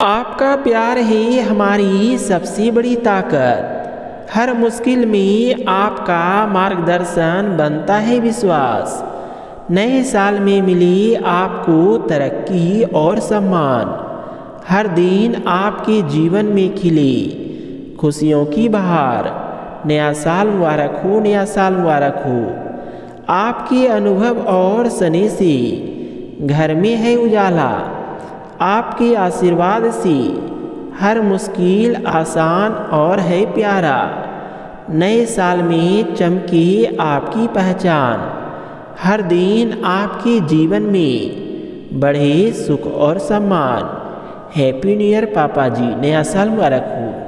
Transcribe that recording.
आपका प्यार ही हमारी सबसे बड़ी ताकत। हर मुश्किल में आपका मार्गदर्शन बनता है विश्वास। नए साल में मिली आपको तरक्की और सम्मान। हर दिन आपके जीवन में खिली खुशियों की बहार। नया साल मुबारक हो, नया साल मुबारक हो। आपके अनुभव और स्नेह से घर में है उजाला। आपके आशीर्वाद से हर मुश्किल आसान और है प्यारा। नए साल में चमके आपकी पहचान। हर दिन आपके जीवन में बढ़े सुख और सम्मान। हैप्पी न्यू ईयर पापा जी, नया साल मुबारक हो।